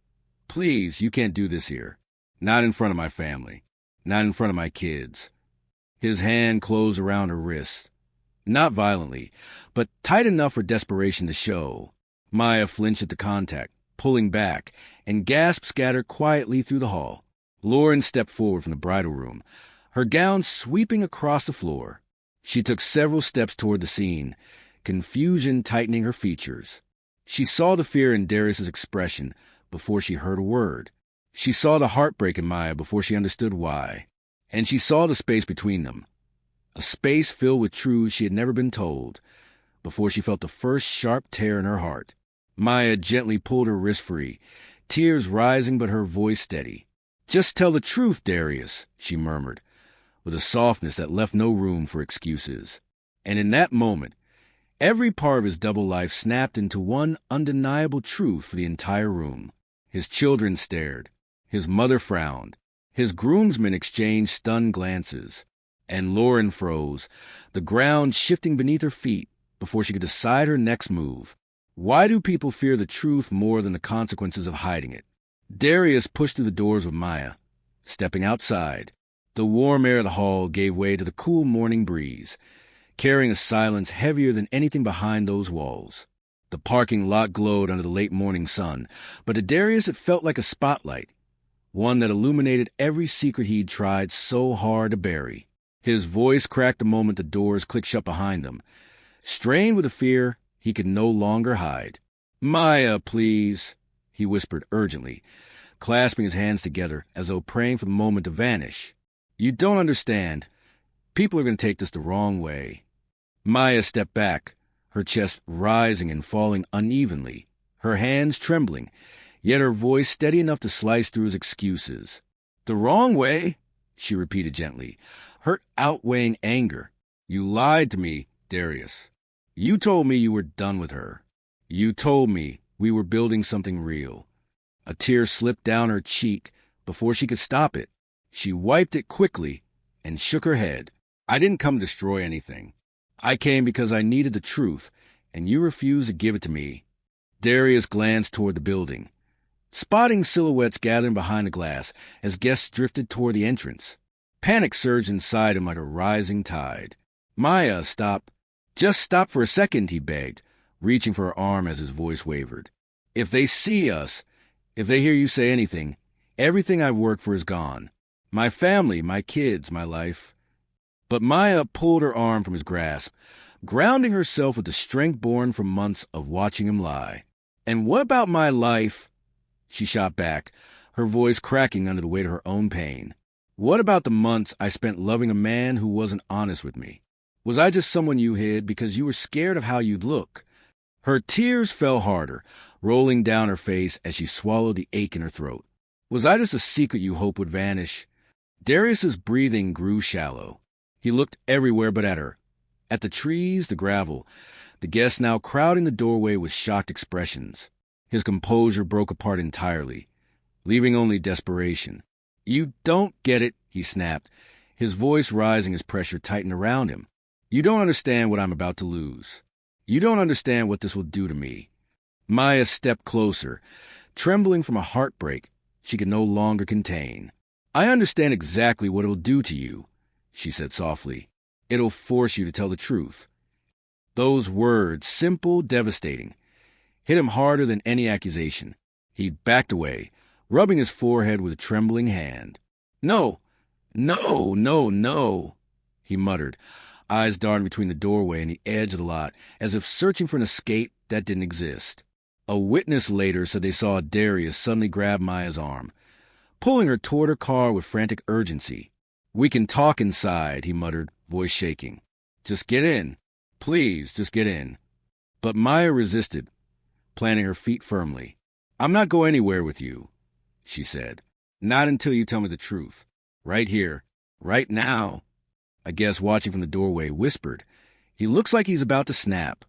Speaker 1: please, you can't do this here. Not in front of my family. Not in front of my kids." His hand closed around her wrist. Not violently, but tight enough for desperation to show. Maya flinched at the contact, pulling back, and gasps scattered quietly through the hall. Lauren stepped forward from the bridal room, her gown sweeping across the floor. She took several steps toward the scene, confusion tightening her features. She saw the fear in Darius's expression before she heard a word. She saw the heartbreak in Maya before she understood why. And she saw the space between them, a space filled with truths she had never been told, before she felt the first sharp tear in her heart. Maya gently pulled her wrist free, tears rising but her voice steady. "Just tell the truth, Darius," she murmured, with a softness that left no room for excuses. And in that moment, every part of his double life snapped into one undeniable truth for the entire room. His children stared. His mother frowned. His groomsmen exchanged stunned glances. And Lauren froze, the ground shifting beneath her feet before she could decide her next move. Why do people fear the truth more than the consequences of hiding it? Darius pushed through the doors with Maya, stepping outside. The warm air of the hall gave way to the cool morning breeze, carrying a silence heavier than anything behind those walls. The parking lot glowed under the late morning sun, but to Darius it felt like a spotlight, one that illuminated every secret he'd tried so hard to bury. His voice cracked the moment the doors clicked shut behind them, strained with a fear he could no longer hide. "Maya, please," he whispered urgently, clasping his hands together as though praying for the moment to vanish. "You don't understand. People are going to take this the wrong way." Maya stepped back, her chest rising and falling unevenly, her hands trembling, yet her voice steady enough to slice through his excuses. "The wrong way?" she repeated gently, hurt outweighing anger. "You lied to me, Darius. You told me you were done with her. You told me we were building something real." A tear slipped down her cheek before she could stop it. She wiped it quickly and shook her head. "I didn't come to destroy anything. I came because I needed the truth, and you refused to give it to me." Darius glanced toward the building, spotting silhouettes gathering behind the glass as guests drifted toward the entrance. Panic surged inside him like a rising tide. "Maya, stop. Just stop for a second," he begged, reaching for her arm as his voice wavered. "If they see us, if they hear you say anything, everything I've worked for is gone. My family, my kids, my life." But Maya pulled her arm from his grasp, grounding herself with the strength born from months of watching him lie. "And what about my life?" She shot back, her voice cracking under the weight of her own pain. "What about the months I spent loving a man who wasn't honest with me? Was I just someone you hid because you were scared of how you'd look?" Her tears fell harder, rolling down her face as she swallowed the ache in her throat. "Was I just a secret you hoped would vanish?" Darius's breathing grew shallow. He looked everywhere but at her, at the trees, the gravel, the guests now crowding the doorway with shocked expressions. His composure broke apart entirely, leaving only desperation. "You don't get it," he snapped, his voice rising as pressure tightened around him. "You don't understand what I'm about to lose. You don't understand what this will do to me." Maya stepped closer, trembling from a heartbreak she could no longer contain. I understand exactly what it'll do to you, she said softly. It'll force you to tell the truth. Those words, simple, devastating, hit him harder than any accusation. He backed away, rubbing his forehead with a trembling hand. No, no, no, no, he muttered, eyes darting between the doorway and the edge of the lot, as if searching for an escape that didn't exist. A witness later said they saw Darius suddenly grab Maya's arm, pulling her toward her car with frantic urgency. We can talk inside, he muttered, voice shaking. Just get in. Please, just get in. But Maya resisted, planting her feet firmly. I'm not going anywhere with you, she said. Not until you tell me the truth. Right here. Right now. A guest watching from the doorway whispered, He looks like he's about to snap.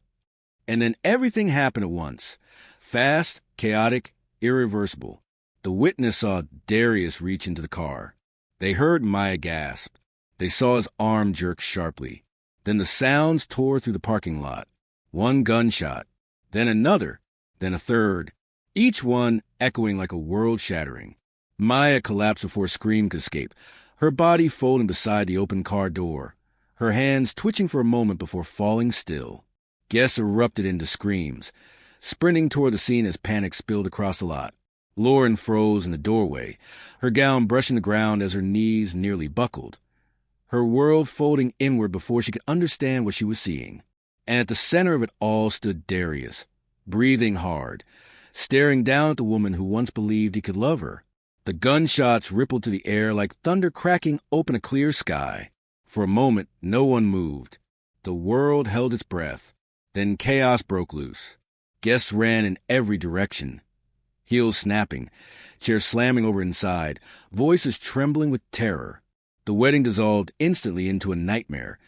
Speaker 1: And then everything happened at once. Fast, chaotic, irreversible. The witness saw Darius reach into the car. They heard Maya gasp. They saw his arm jerk sharply. Then the sounds tore through the parking lot. One gunshot, then another, then a third, each one echoing like a world-shattering. Maya collapsed before a scream could escape, her body folding beside the open car door, her hands twitching for a moment before falling still. Guests erupted into screams, sprinting toward the scene as panic spilled across the lot. Lauren froze in the doorway, her gown brushing the ground as her knees nearly buckled, her world folding inward before she could understand what she was seeing. And at the center of it all stood Darius, breathing hard, staring down at the woman who once believed he could love her. The gunshots rippled through the air like thunder cracking open a clear sky. For a moment, no one moved. The world held its breath. Then chaos broke loose. Guests ran in every direction, heels snapping, chairs slamming over inside, voices trembling with terror. The wedding dissolved instantly into a nightmare,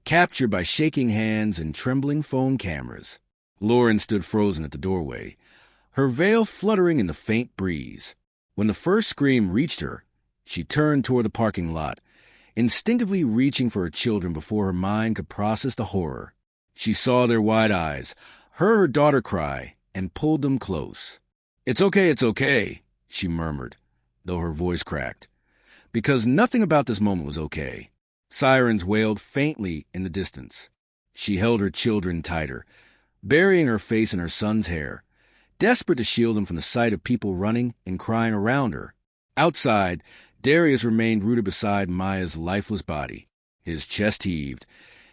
Speaker 1: captured by shaking hands and trembling phone cameras. Lauren stood frozen at the doorway, her veil fluttering in the faint breeze. When the first scream reached her, she turned toward the parking lot, instinctively reaching for her children before her mind could process the horror. She saw their wide eyes, heard her daughter cry, and pulled them close. It's okay, she murmured, though her voice cracked. Because nothing about this moment was okay. Sirens wailed faintly in the distance. She held her children tighter, burying her face in her son's hair, desperate to shield him from the sight of people running and crying around her. Outside, Darius remained rooted beside Maya's lifeless body. His chest heaved.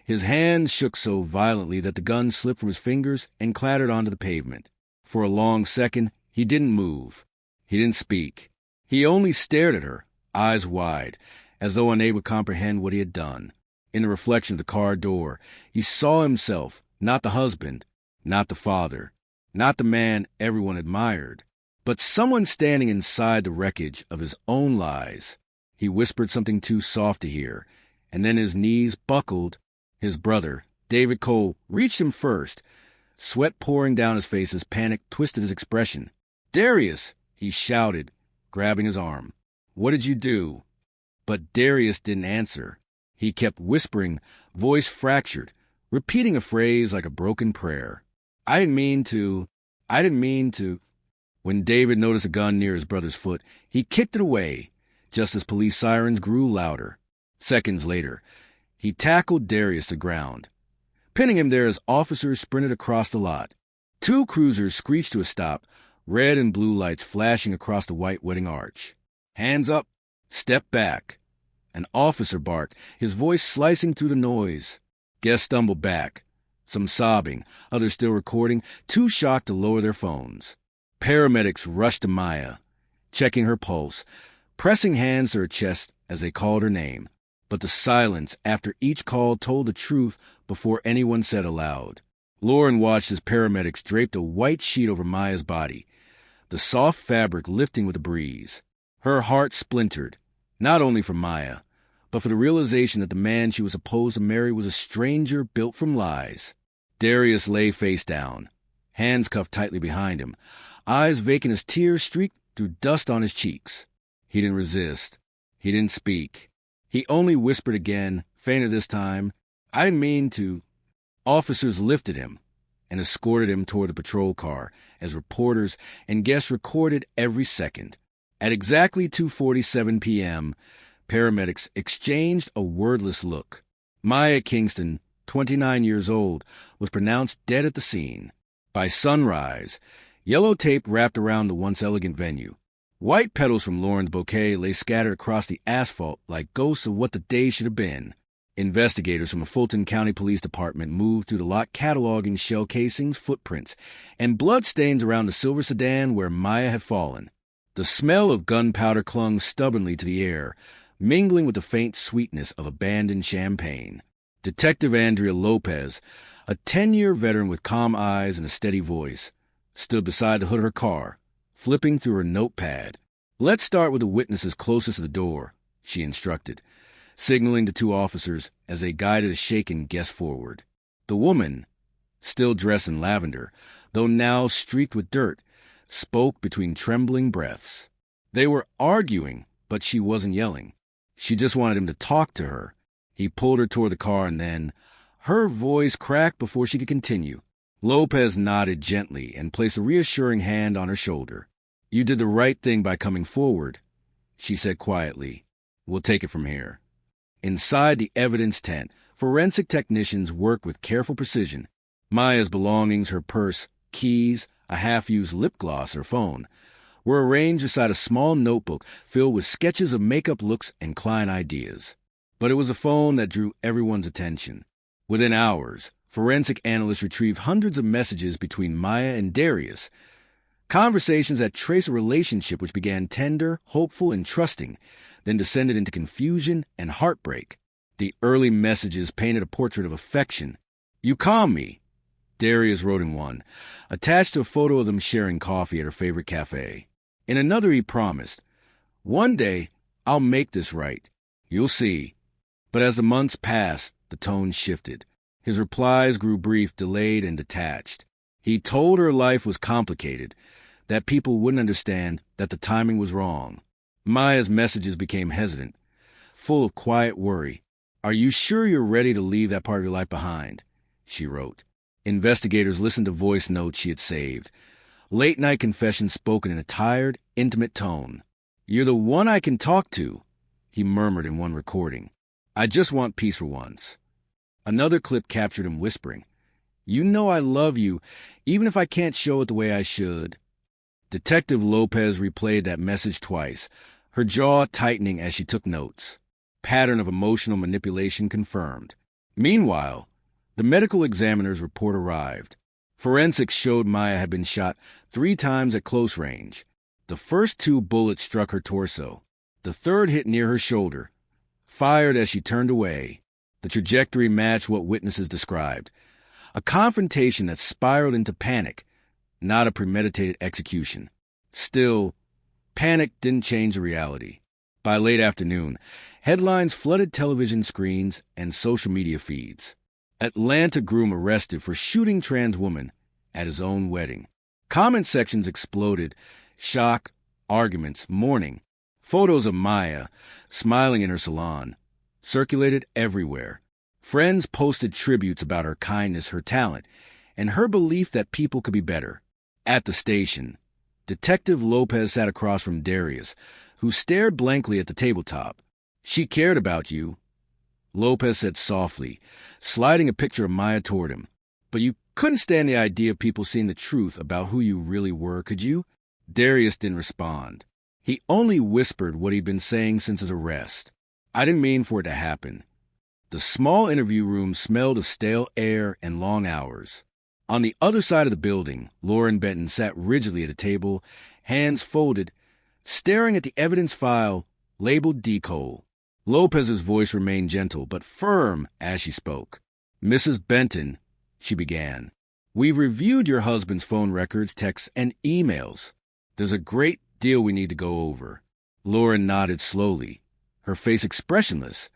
Speaker 1: His hands shook so violently that the gun slipped from his fingers and clattered onto the pavement. For a long second, he didn't move. He didn't speak. He only stared at her, eyes wide, as though unable to comprehend what he had done. In the reflection of the car door, he saw himself, not the husband, not the father, not the man everyone admired, but someone standing inside the wreckage of his own lies. He whispered something too soft to hear, and then his knees buckled. His brother, David Cole, reached him first, sweat pouring down his face as panic twisted his expression. "Darius!" he shouted, grabbing his arm. "What did you do?" But Darius didn't answer. He kept whispering, voice fractured, repeating a phrase like a broken prayer. I didn't mean to. When David noticed a gun near his brother's foot, he kicked it away, just as police sirens grew louder. Seconds later, he tackled Darius to the ground, pinning him there as officers sprinted across the lot. Two cruisers screeched to a stop, red and blue lights flashing across the white wedding arch. "Hands up! Step back!" An officer barked, his voice slicing through the noise. Guests stumbled back, some sobbing, others still recording, too shocked to lower their phones. Paramedics rushed to Maya, checking her pulse, pressing hands to her chest as they called her name. But the silence after each call told the truth before anyone said aloud. Lauren watched as paramedics draped a white sheet over Maya's body, the soft fabric lifting with the breeze. Her heart splintered, not only for Maya, but for the realization that the man she was supposed to marry was a stranger built from lies. Darius lay face down, hands cuffed tightly behind him, eyes vacant as tears streaked through dust on his cheeks. He didn't resist. He didn't speak. He only whispered again, fainter this time, "I didn't mean to." Officers lifted him and escorted him toward the patrol car as reporters and guests recorded every second. At exactly 2:47 p.m., paramedics exchanged a wordless look. Maya Kingston, 29 years old, was pronounced dead at the scene. By sunrise, yellow tape wrapped around the once elegant venue. White petals from Lauren's bouquet lay scattered across the asphalt like ghosts of what the day should have been. Investigators from the Fulton County Police Department moved through the lot cataloging shell casings, footprints, and bloodstains around the silver sedan where Maya had fallen. The smell of gunpowder clung stubbornly to the air, mingling with the faint sweetness of abandoned champagne. Detective Andrea Lopez, a 10-year veteran with calm eyes and a steady voice, stood beside the hood of her car, flipping through her notepad. "Let's start with the witnesses closest to the door," she instructed, signaling to two officers as they guided a shaken guest forward. The woman, still dressed in lavender, though now streaked with dirt, spoke between trembling breaths. They were arguing, but she wasn't yelling. She just wanted him to talk to her. He pulled her toward the car and then, her voice cracked before she could continue. Lopez nodded gently and placed a reassuring hand on her shoulder. "You did the right thing by coming forward," she said quietly. "We'll take it from here." Inside the evidence tent, forensic technicians worked with careful precision. Maya's belongings, her purse, keys, a half-used lip gloss, her phone, were arranged beside a small notebook filled with sketches of makeup looks and client ideas. But it was a phone that drew everyone's attention. Within hours, forensic analysts retrieved hundreds of messages between Maya and Darius, conversations that trace a relationship which began tender, hopeful, and trusting, then descended into confusion and heartbreak. The early messages painted a portrait of affection. "You calm me," Darius wrote in one, attached to a photo of them sharing coffee at her favorite cafe. In another he promised, "One day, I'll make this right. You'll see." But as the months passed, the tone shifted. His replies grew brief, delayed, and detached. He told her life was complicated, that people wouldn't understand, that the timing was wrong. Maya's messages became hesitant, full of quiet worry. "Are you sure you're ready to leave that part of your life behind?" she wrote. Investigators listened to voice notes she had saved. Late-night confessions spoken in a tired, intimate tone. "You're the one I can talk to," he murmured in one recording. "I just want peace for once." Another clip captured him whispering, "You know I love you, even if I can't show it the way I should." Detective Lopez replayed that message twice, her jaw tightening as she took notes. Pattern of emotional manipulation confirmed. Meanwhile, the medical examiner's report arrived. Forensics showed Maya had been shot 3 times at close range. The first 2 bullets struck her torso. The third hit near her shoulder, fired as she turned away. The trajectory matched what witnesses described. A confrontation that spiraled into panic, not a premeditated execution. Still, panic didn't change the reality. By late afternoon, headlines flooded television screens and social media feeds. Atlanta groom arrested for shooting trans woman at his own wedding. Comment sections exploded. Shock, arguments, mourning. Photos of Maya, smiling in her salon, circulated everywhere. Friends posted tributes about her kindness, her talent, and her belief that people could be better. At the station, Detective Lopez sat across from Darius, who stared blankly at the tabletop. "She cared about you," Lopez said softly, sliding a picture of Maya toward him. "But you couldn't stand the idea of people seeing the truth about who you really were, could you?" Darius didn't respond. He only whispered what he'd been saying since his arrest. "I didn't mean for it to happen." The small interview room smelled of stale air and long hours. On the other side of the building, Lauren Benton sat rigidly at a table, hands folded, staring at the evidence file labeled D. Cole. Lopez's voice remained gentle but firm as she spoke. "Mrs. Benton," she began, "we've reviewed your husband's phone records, texts, and emails. There's a great deal we need to go over." Lauren nodded slowly, her face expressionless,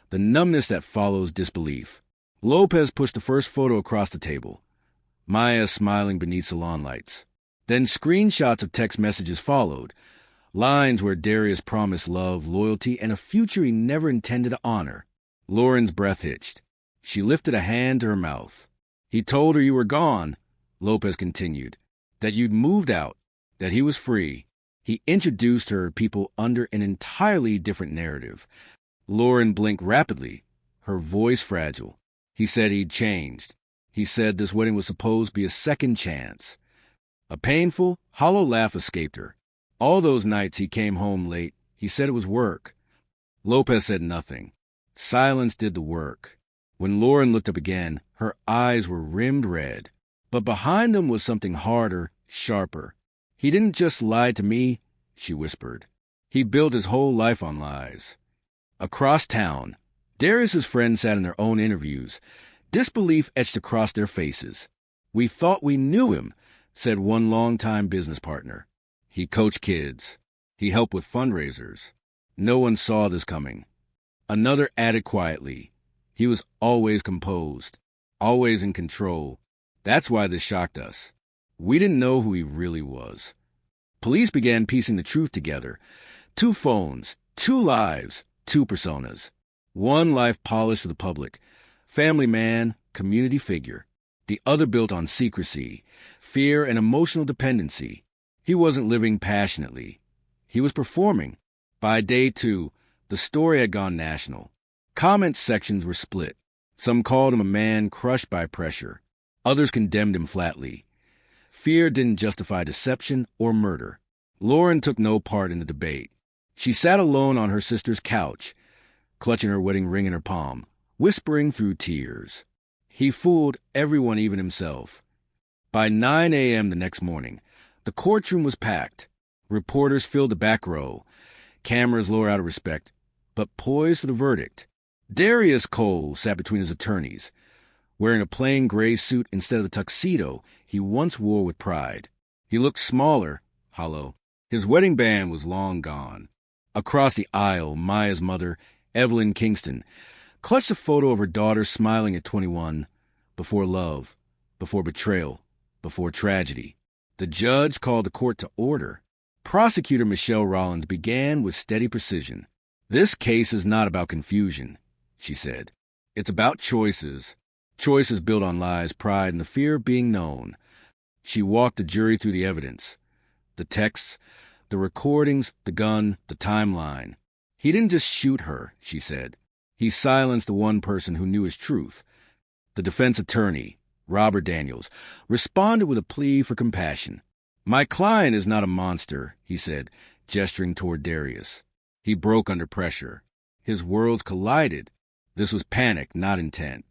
Speaker 1: the numbness that follows disbelief. Lopez pushed the first photo across the table, Maya smiling beneath salon lights. Then screenshots of text messages followed, lines where Darius promised love, loyalty, and a future he never intended to honor. Lauren's breath hitched. She lifted a hand to her mouth. "He told her you were gone," Lopez continued, "that you'd moved out, that he was free. He introduced her to people under an entirely different narrative. Lauren blinked rapidly, her voice fragile. He said he'd changed. He said this wedding was supposed to be a second chance. A painful, hollow laugh escaped her. All those nights he came home late, he said it was work. Lopez said nothing. Silence did the work. When Lauren looked up again, her eyes were rimmed red. But behind them was something harder, sharper. "He didn't just lie to me," she whispered. "He built his whole life on lies." Across town, Darius's friends sat in their own interviews. Disbelief etched across their faces. "We thought we knew him," said one longtime business partner. "He coached kids. He helped with fundraisers. No one saw this coming." Another added quietly, "He was always composed, always in control. That's why this shocked us. We didn't know who he really was." Police began piecing the truth together. 2 phones, 2 lives, 2 personas. One life polished for the public, family man, community figure. The other built on secrecy, fear, and emotional dependency. He wasn't living passionately. He was performing. By day 2, the story had gone national. Comment sections were split. Some called him a man crushed by pressure. Others condemned him flatly. Fear didn't justify deception or murder. Lauren took no part in the debate. She sat alone on her sister's couch, clutching her wedding ring in her palm, whispering through tears. He fooled everyone, even himself. By 9 a.m. the next morning, the courtroom was packed. Reporters filled the back row, cameras lowered out of respect, but poised for the verdict. Darius Cole sat between his attorneys, wearing a plain gray suit instead of the tuxedo he once wore with pride. He looked smaller, hollow. His wedding band was long gone. Across the aisle, Maya's mother, Evelyn Kingston, clutched a photo of her daughter smiling at 21, before love, before betrayal, before tragedy. The judge called the court to order. Prosecutor Michelle Rollins began with steady precision. "This case is not about confusion," she said. "It's about choices. Choices built on lies, pride, and the fear of being known." She walked the jury through the evidence. The texts, the recordings, the gun, the timeline. "He didn't just shoot her," she said. "He silenced the one person who knew his truth." The defense attorney, Robert Daniels, responded with a plea for compassion. "My client is not a monster," he said, gesturing toward Darius. He broke under pressure. His worlds collided. This was panic, not intent.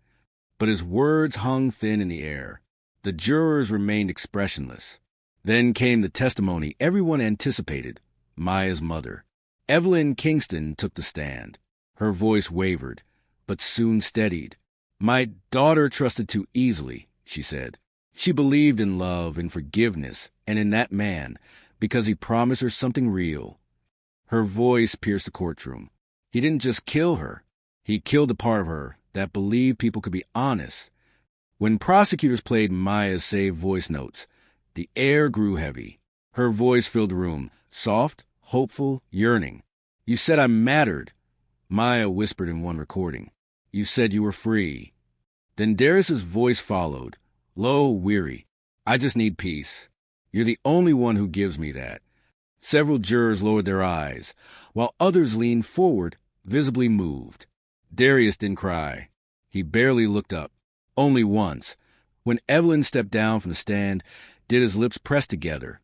Speaker 1: But his words hung thin in the air. The jurors remained expressionless. Then came the testimony everyone anticipated, Maya's mother. Evelyn Kingston took the stand. Her voice wavered, but soon steadied. "My daughter trusted too easily," she said. "She believed in love and forgiveness and in that man because he promised her something real." Her voice pierced the courtroom. He didn't just kill her. He killed the part of her that believed people could be honest. When prosecutors played Maya's saved voice notes, the air grew heavy. Her voice filled the room, soft, hopeful, yearning. "You said I mattered," Maya whispered in one recording. "You said you were free." Then Darius's voice followed, low, weary. "I just need peace. You're the only one who gives me that." Several jurors lowered their eyes, while others leaned forward, visibly moved. Darius didn't cry. He barely looked up. Only once, when Evelyn stepped down from the stand, did his lips press together,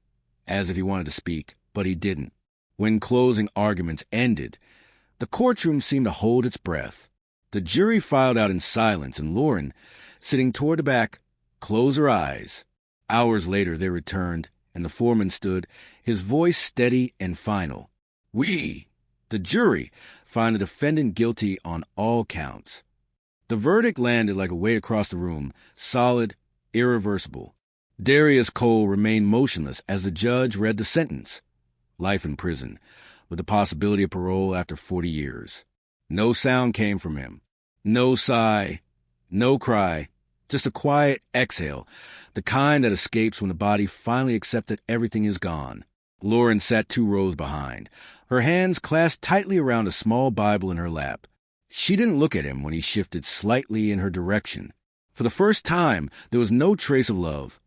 Speaker 1: as if he wanted to speak, but he didn't. When closing arguments ended, the courtroom seemed to hold its breath. The jury filed out in silence, and Lauren, sitting toward the back, closed her eyes. Hours later they returned, and the foreman stood, his voice steady and final. "We, the jury, find the defendant guilty on all counts." The verdict landed like a weight across the room, solid, irreversible. Darius Cole remained motionless as the judge read the sentence. Life in prison, with the possibility of parole after 40 years. No sound came from him. No sigh, no cry, just a quiet exhale, the kind that escapes when the body finally accepts that everything is gone. Lauren sat 2 rows behind, her hands clasped tightly around a small Bible in her lap. She didn't look at him when he shifted slightly in her direction. For the first time, there was no trace of love,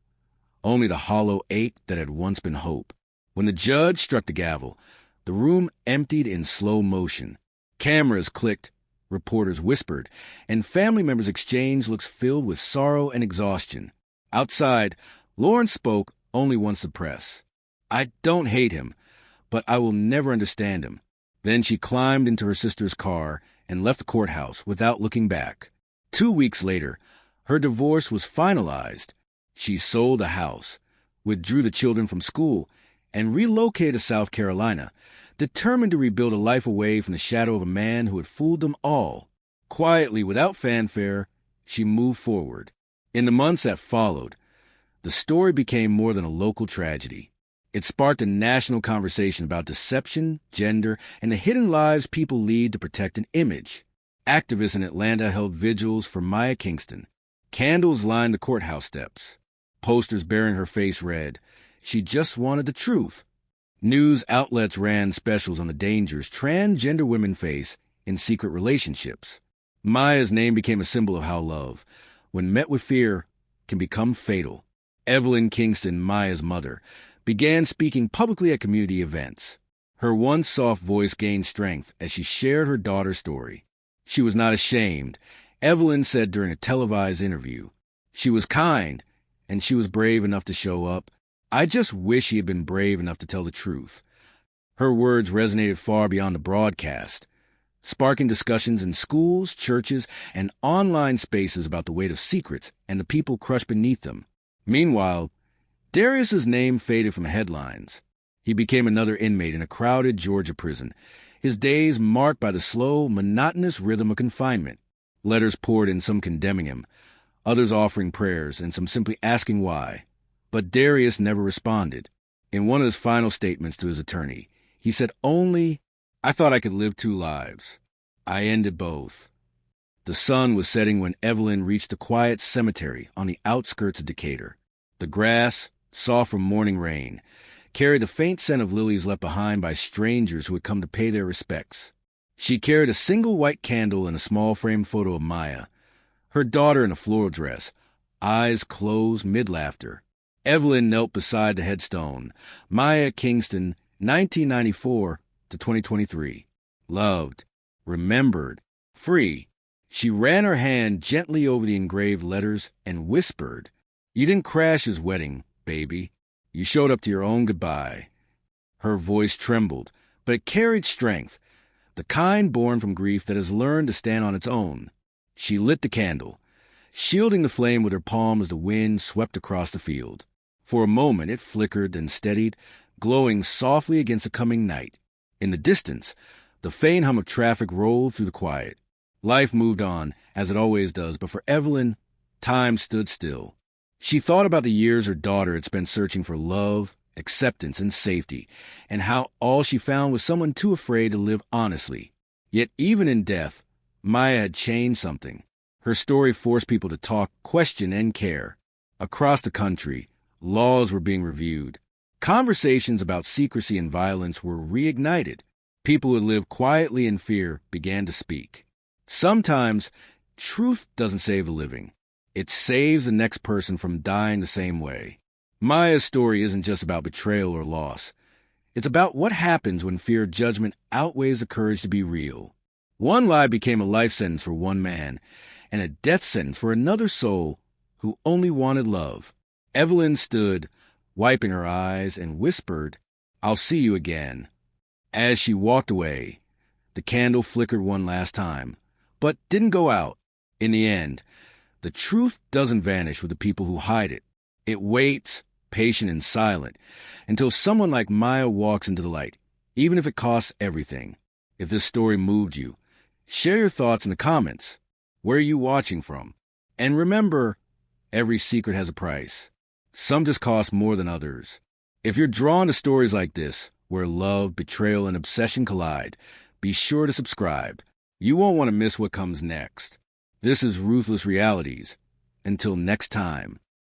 Speaker 1: only the hollow ache that had once been hope. When the judge struck the gavel, the room emptied in slow motion. Cameras clicked, reporters whispered, and family members exchanged looks filled with sorrow and exhaustion. Outside, Lauren spoke only once to the press. "I don't hate him, but I will never understand him." Then she climbed into her sister's car and left the courthouse without looking back. 2 weeks later, her divorce was finalized. She sold the house, withdrew the children from school, and relocated to South Carolina, determined to rebuild a life away from the shadow of a man who had fooled them all. Quietly, without fanfare, she moved forward. In the months that followed, the story became more than a local tragedy. It sparked a national conversation about deception, gender, and the hidden lives people lead to protect an image. Activists in Atlanta held vigils for Maya Kingston. Candles lined the courthouse steps. Posters bearing her face read, "She just wanted the truth." News outlets ran specials on the dangers transgender women face in secret relationships. Maya's name became a symbol of how love, when met with fear, can become fatal. Evelyn Kingston, Maya's mother, began speaking publicly at community events. Her once soft voice gained strength as she shared her daughter's story. She was not ashamed, Evelyn said during a televised interview. She was kind, and she was brave enough to show up. "I just wish she had been brave enough to tell the truth." Her words resonated far beyond the broadcast, sparking discussions in schools, churches, and online spaces about the weight of secrets and the people crushed beneath them. Meanwhile, Darius's name faded from headlines. He became another inmate in a crowded Georgia prison, his days marked by the slow, monotonous rhythm of confinement. Letters poured in, some condemning him, others offering prayers, and some simply asking why. But Darius never responded. In one of his final statements to his attorney, he said only, "I thought I could live 2 lives. I ended both." The sun was setting when Evelyn reached the quiet cemetery on the outskirts of Decatur. The grass, soft from morning rain, carried the faint scent of lilies left behind by strangers who had come to pay their respects. She carried a single white candle and a small framed photo of Maya, her daughter in a floral dress, eyes closed mid-laughter. Evelyn knelt beside the headstone, Maya Kingston, 1994 to 2023. Loved, remembered, free. She ran her hand gently over the engraved letters and whispered, "You didn't crash his wedding, baby. You showed up to your own goodbye." Her voice trembled, but it carried strength, the kind born from grief that has learned to stand on its own. She lit the candle, shielding the flame with her palm as the wind swept across the field. For a moment it flickered and steadied, glowing softly against the coming night. In the distance, the faint hum of traffic rolled through the quiet. Life moved on, as it always does, but for Evelyn, time stood still. She thought about the years her daughter had spent searching for love, acceptance, and safety, and how all she found was someone too afraid to live honestly. Yet even in death, Maya had changed something. Her story forced people to talk, question, and care. Across the country, laws were being reviewed. Conversations about secrecy and violence were reignited. People who lived quietly in fear began to speak. Sometimes, truth doesn't save the living. It saves the next person from dying the same way. Maya's story isn't just about betrayal or loss. It's about what happens when fear of judgment outweighs the courage to be real. One lie became a life sentence for one man, and a death sentence for another soul who only wanted love. Evelyn stood, wiping her eyes, and whispered, "I'll see you again." As she walked away, the candle flickered one last time, but didn't go out. In the end, the truth doesn't vanish with the people who hide it. It waits, patient and silent, until someone like Maya walks into the light, even if it costs everything. If this story moved you, share your thoughts in the comments. Where are you watching from? And remember, every secret has a price. Some just cost more than others. If you're drawn to stories like this, where love, betrayal, and obsession collide, be sure to subscribe. You won't want to miss what comes next. This is Ruthless Realities. Until next time.